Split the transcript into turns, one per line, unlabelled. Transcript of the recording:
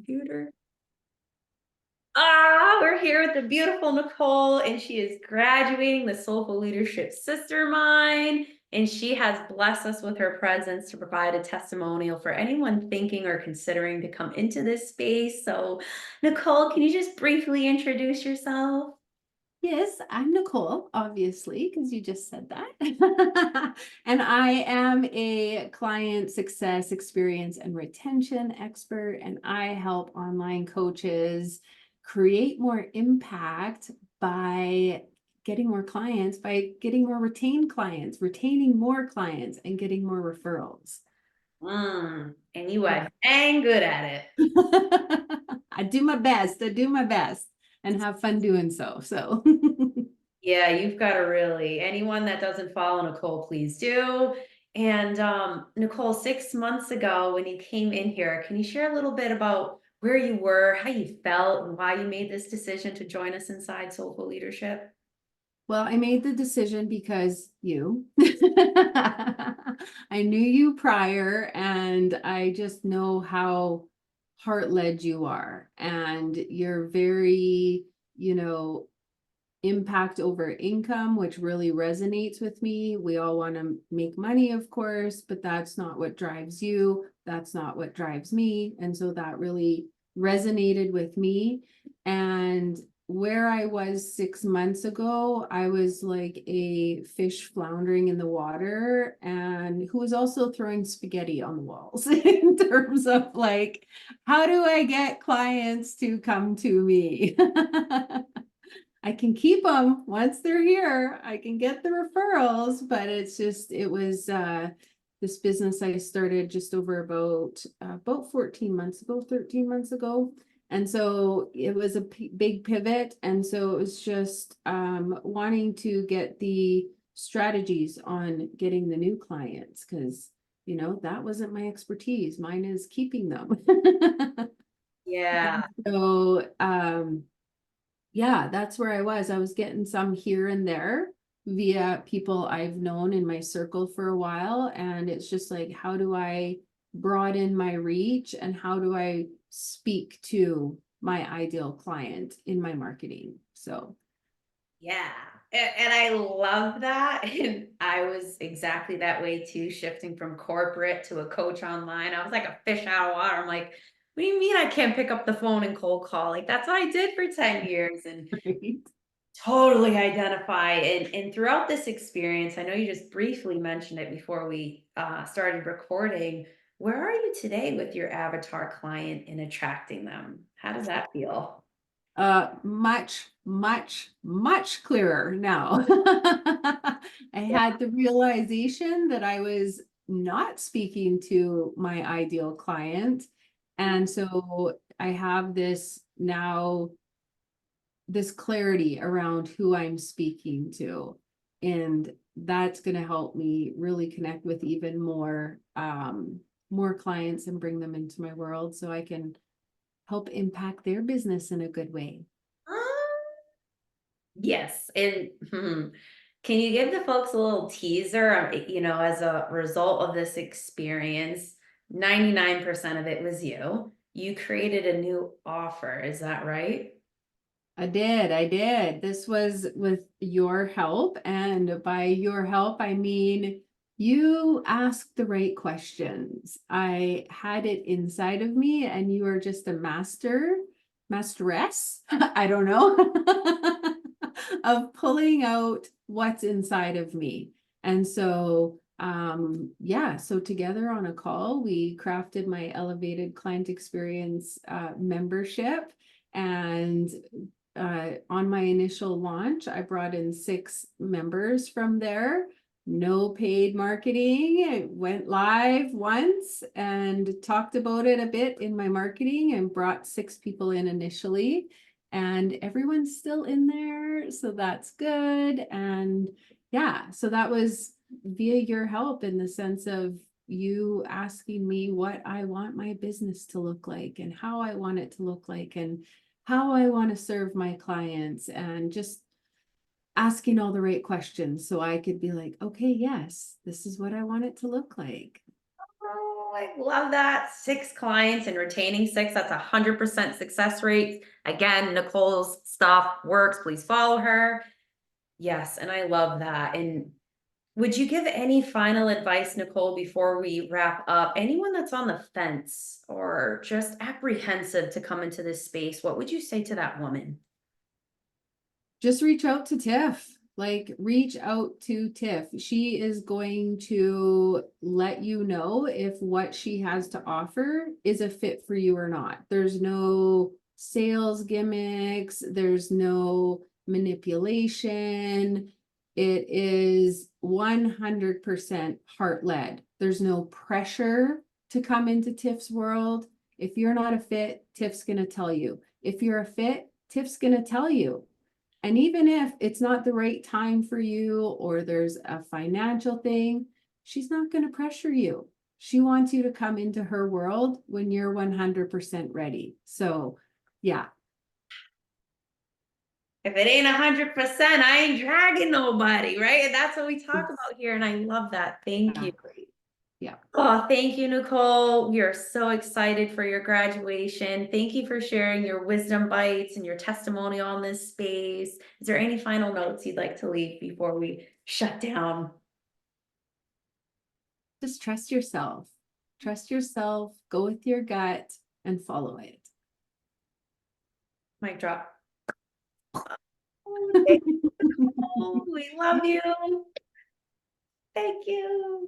computer. Ah, we're here with the beautiful Nicole, and she is graduating the Soul-FULL Leadership Sistermind. And she has blessed us with her presence to provide a testimonial for anyone thinking or considering to come into this space. So, Nicole, can you just briefly introduce yourself?
Yes, I'm Nicole, obviously, because you just said that. And I am a client success experience and retention expert, and I help online coaches create more impact by getting more clients, by getting more retained clients, retaining more clients, and getting more referrals.
And you are dang good at it.
I do my best. I do my best and have fun doing so. So
Yeah, you've got to really, anyone that doesn't follow Nicole, please do. And Nicole, 6 months ago when you came in here, can you share a little bit about where you were, how you felt, and why you made this decision to join us inside Soulful Leadership?
Well, I made the decision because you. I knew you prior, and I just know how heart-led you are. And you're very, impact over income, which really resonates with me. We all want to make money, of course, but that's not what drives you. That's not what drives me. And so that really resonated with me. And where I was 6 months ago, I was like a fish floundering in the water and who was also throwing spaghetti on the walls in terms of like, how do I get clients to come to me? I can keep them once they're here. I can get the referrals, but it was this business I started just over about 14 months ago, 13 months ago. And so it was a big pivot. And so it was just wanting to get the strategies on getting the new clients because, that wasn't my expertise. Mine is keeping them.
Yeah.
So, yeah, that's where I was. I was getting some here and there via people I've known in my circle for a while. And it's just like, how do I broaden my reach and how do I speak to my ideal client in my marketing? So,
Yeah. And I love that. And I was exactly that way too, shifting from corporate to a coach online. I was like a fish out of water. I'm like, what do you mean I can't pick up the phone and cold call? Like that's what I did for 10 years. And
right.
totally identify. And throughout this experience, I know you just briefly mentioned it before we started recording. Where are you today with your avatar client in attracting them? How does that feel?
Much clearer now. I
Yeah.
had the realization that I was not speaking to my ideal client. And so I have this now, this clarity around who I'm speaking to. And that's going to help me really connect with even more clients and bring them into my world so I can help impact their business in a good way.
Yes, and can you give the folks a little teaser? As a result of this experience, 99% of it was you. You created a new offer, is that right?
I did. This was with your help. And by your help, I mean you asked the right questions. I had it inside of me, and you are just a masteress, I don't know, of pulling out what's inside of me. And so, yeah, so together on a call, we crafted my elevated client experience membership. And on my initial launch, I brought in 6 members from there. No paid marketing. It went live once and talked about it a bit in my marketing and brought 6 people in initially. And everyone's still in there. So that's good. And yeah, so that was via your help in the sense of you asking me what I want my business to look like and how I want it to look like and how I want to serve my clients and just asking all the right questions so I could be like, okay, yes, this is what I want it to look like.
Oh, I love that. 6 clients and retaining 6. That's 100% success rate. Again, Nicole's stuff works. Please follow her. Yes, and I love that. And would you give any final advice, Nicole, before we wrap up? Anyone that's on the fence or just apprehensive to come into this space, what would you say to that woman?
Just reach out to Tiff. Like, reach out to Tiff. She is going to let you know if what she has to offer is a fit for you or not. There's no sales gimmicks, there's no manipulation. It is 100% heart-led. There's no pressure to come into Tiff's world. If you're not a fit, Tiff's going to tell you. If you're a fit, Tiff's going to tell you. And even if it's not the right time for you or there's a financial thing, she's not going to pressure you. She wants you to come into her world when you're 100% ready. So, yeah.
If it ain't 100%, I ain't dragging nobody, right? And that's what we talk about here. And I love that. Thank you.
Exactly. Yeah.
Oh, thank you, Nicole. We are so excited for your graduation. Thank you for sharing your wisdom bites and your testimonial on this space. Is there any final notes you'd like to leave before we shut down?
Just trust yourself. Trust yourself, go with your gut and follow it.
Mic drop. Oh, thank you, Nicole. We love you. Thank you.